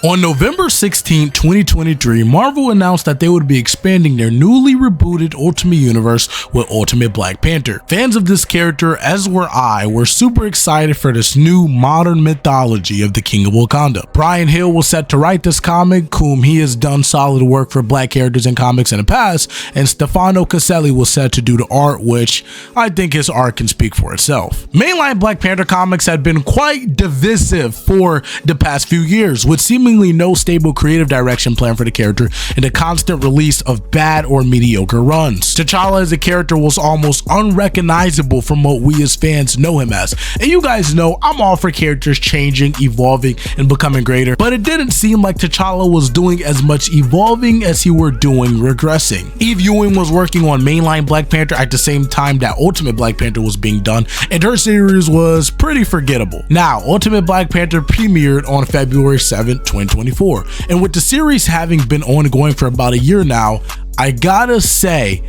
On November 16, 2023, Marvel announced that they would be expanding their newly rebooted Ultimate Universe with Ultimate Black Panther. Fans of this character, as were I, were super excited for this new modern mythology of the King of Wakanda. Brian Hill was set to write this comic, whom he has done solid work for black characters in comics in the past, and Stefano Caselli was set to do the art, which I think his art can speak for itself. Mainline Black Panther comics had been quite divisive for the past few years, with seemingly no stable creative direction plan for the character and the constant release of bad or mediocre runs. T'Challa as a character was almost unrecognizable from what we as fans know him as. And you guys know I'm all for characters changing, evolving, and becoming greater, but it didn't seem like T'Challa was doing as much evolving as he were doing regressing. Eve Ewing was working on mainline Black Panther at the same time that Ultimate Black Panther was being done, and her series was pretty forgettable. Now, Ultimate Black Panther premiered on February 7th, 2024, and with the series having been ongoing for about a year now, I gotta say,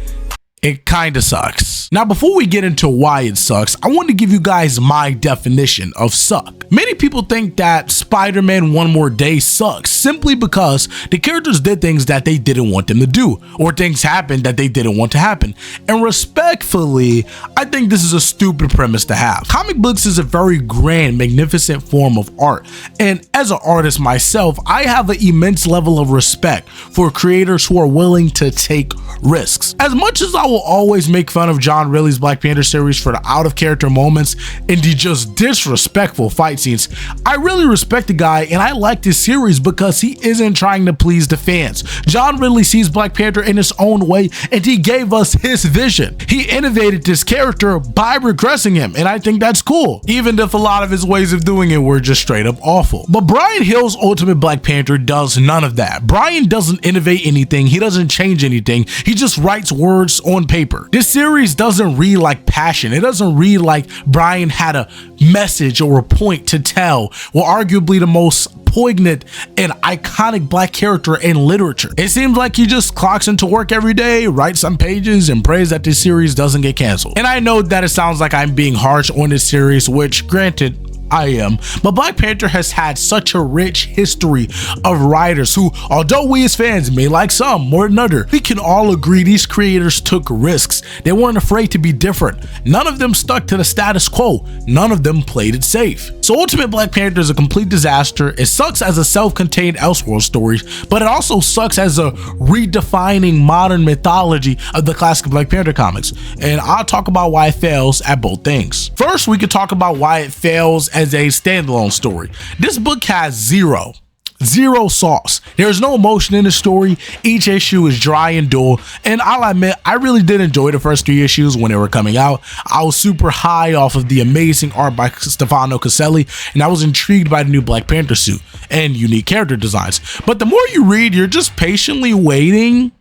it kinda sucks. Now, before we get into why it sucks, I want to give you guys my definition of suck. Many people think that Spider-Man One More Day sucks simply because the characters did things that they didn't want them to do, or things happened that they didn't want to happen. And respectfully, I think this is a stupid premise to have. Comic books is a very grand, magnificent form of art, and as an artist myself, I have an immense level of respect for creators who are willing to take risks. As much as I will always make fun of John Riley's Black Panther series for the out-of-character moments and the just disrespectful fight scenes, I really respect the guy and I like this series because he isn't trying to please the fans. John Ridley sees Black Panther in his own way and he gave us his vision. He innovated this character by regressing him, and I think that's cool, even if a lot of his ways of doing it were just straight up awful. But Brian Hill's Ultimate Black Panther does none of that. Brian doesn't innovate anything, he doesn't change anything, he just writes words on paper. This series doesn't read like passion, it doesn't read like Brian had a message or a point to tell, well, arguably the most poignant and iconic black character in literature. It seems like he just clocks into work every day, writes some pages, and prays that this series doesn't get canceled. And I know that it sounds like I'm being harsh on this series, which granted, I am, but Black Panther has had such a rich history of writers who, although we as fans may like some more than others, we can all agree these creators took risks. They weren't afraid to be different. None of them stuck to the status quo. None of them played it safe. So Ultimate Black Panther is a complete disaster. It sucks as a self-contained Elseworld story, but it also sucks as a redefining modern mythology of the classic Black Panther comics. And I'll talk about why it fails at both things. First, we could talk about why it fails as a standalone story. This book has zero sauce. There's no emotion in the story. Each issue is dry and dull, and I'll admit I really did enjoy the first 3 issues when they were coming out. I was super high off of the amazing art by Stefano Caselli, and I was intrigued by the new Black Panther suit and unique character designs. But the more you read, you're just patiently waiting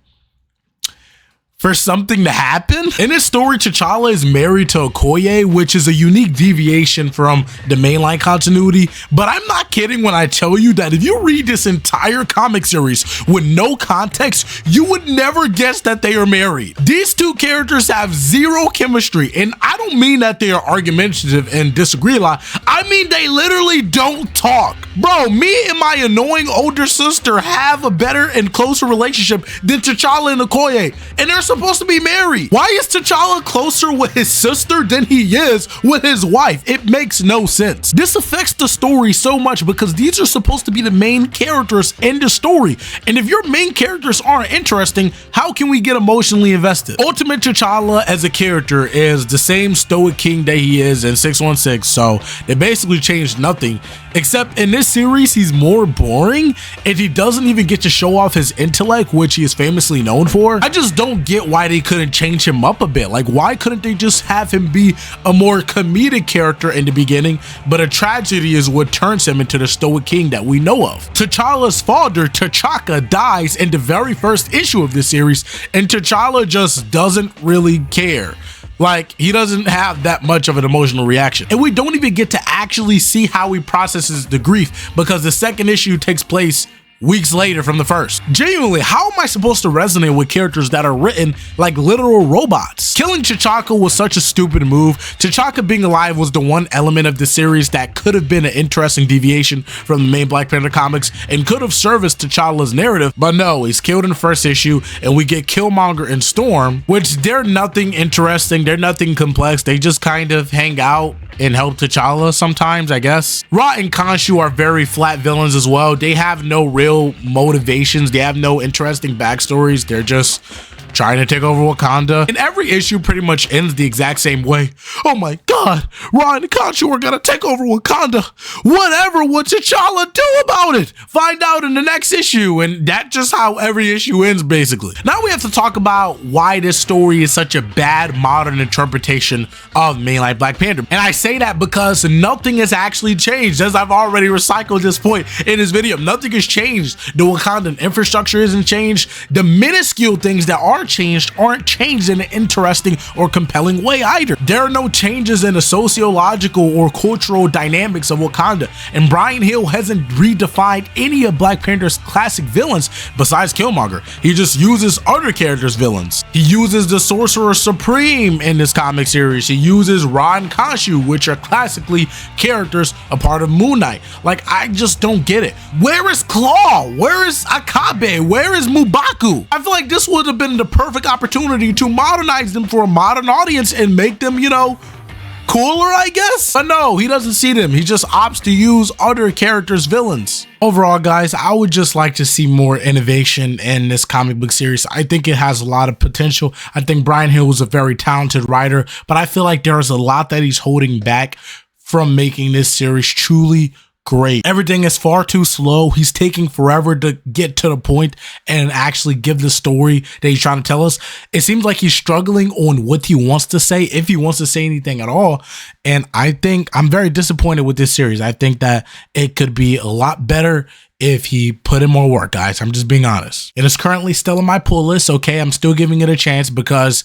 for something to happen. In this story, T'Challa is married to Okoye, which is a unique deviation from the mainline continuity, but I'm not kidding when I tell you that if you read this entire comic series with no context, you would never guess that they are married. These two characters have zero chemistry, and I don't mean that they are argumentative and disagree a lot. I mean they literally don't talk. Bro, me and my annoying older sister have a better and closer relationship than T'Challa and Okoye, and they're supposed to be married. Why is T'Challa closer with his sister than he is with his wife? It makes no sense. This affects the story so much because these are supposed to be the main characters in the story, and if your main characters aren't interesting, how can we get emotionally invested? Ultimate T'Challa as a character is the same stoic king that he is in 616, so they basically changed nothing, except in this series he's more boring and he doesn't even get to show off his intellect, which he is famously known for. I just don't get why they couldn't change him up a bit. Like, why couldn't they just have him be a more comedic character in the beginning, but a tragedy is what turns him into the stoic king that we know of? T'Challa's father, T'Chaka, dies in the very first issue of this series, and T'Challa just doesn't really care. Like, he doesn't have that much of an emotional reaction, and we don't even get to actually see how he processes the grief because the second issue takes place weeks later from the first. Genuinely, how am I supposed to resonate with characters that are written like literal robots? Killing T'Chaka was such a stupid move. T'Chaka being alive was the one element of the series that could have been an interesting deviation from the main Black Panther comics and could have serviced T'Challa's narrative, but no, he's killed in the first issue and we get Killmonger and Storm, which they're nothing interesting, they're nothing complex, they just kind of hang out and help T'Challa sometimes, I guess. Ra and Khonshu are very flat villains as well. They have no real motivations, they have no interesting backstories, they're just trying to take over Wakanda. And every issue pretty much ends the exact same way. Oh my god, Ra and Khonshu are gonna take over Wakanda. Whatever would T'Challa do about it? Find out in the next issue. And that's just how every issue ends, basically. Now we have to talk about why this story is such a bad modern interpretation of mainline Black Panther. And I say that because nothing has actually changed, as I've already recycled this point in this video. Nothing has changed. The Wakandan infrastructure isn't changed. The minuscule things that are changed aren't changed in an interesting or compelling way either. There are no changes in the sociological or cultural dynamics of Wakanda, and Brian Hill hasn't redefined any of Black Panther's classic villains besides Killmonger. He just uses other characters' villains. He uses the Sorcerer Supreme in this comic series. He uses Ra and Khonshu, which are classically characters a part of Moon Knight. Like, I just don't get it. Where is Claw? Where is Akabe? Where is M'Baku? I feel like this would have been the perfect opportunity to modernize them for a modern audience and make them, you know, cooler, I guess. But no, he doesn't see them. He just opts to use other characters' villains. Overall, guys, I would just like to see more innovation in this comic book series. I think it has a lot of potential. I think Brian Hill was a very talented writer, but I feel like there's a lot that he's holding back from making this series truly great. Everything is far too slow. He's taking forever to get to the point and actually give the story that he's trying to tell us. It seems like he's struggling on what he wants to say, if he wants to say anything at all. And I think I'm very disappointed with this series. I think that it could be a lot better if he put in more work, guys. I'm just being honest. It is currently still in my pull list. Okay, I'm still giving it a chance because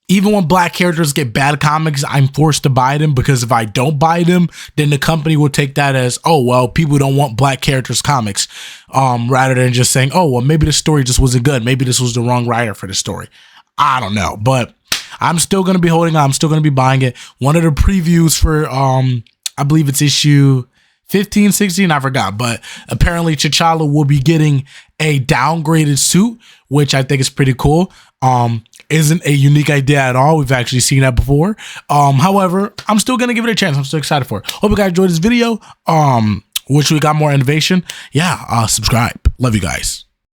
even when Black characters get bad comics, I'm forced to buy them, because if I don't buy them, then the company will take that as, oh, well, people don't want Black characters comics, rather than just saying, oh, well, maybe the story just wasn't good. Maybe this was the wrong writer for the story. I don't know, but I'm still going to be holding on. I'm still going to be buying it. One of the previews for, I believe it's issue 15, 16, I forgot, but apparently T'Challa will be getting a downgraded suit, which I think is pretty cool. Isn't a unique idea at all. We've actually seen that before. However, I'm still gonna give it a chance. I'm still excited for it. Hope you guys enjoyed this video. Wish we got more innovation. Yeah, subscribe. Love you guys.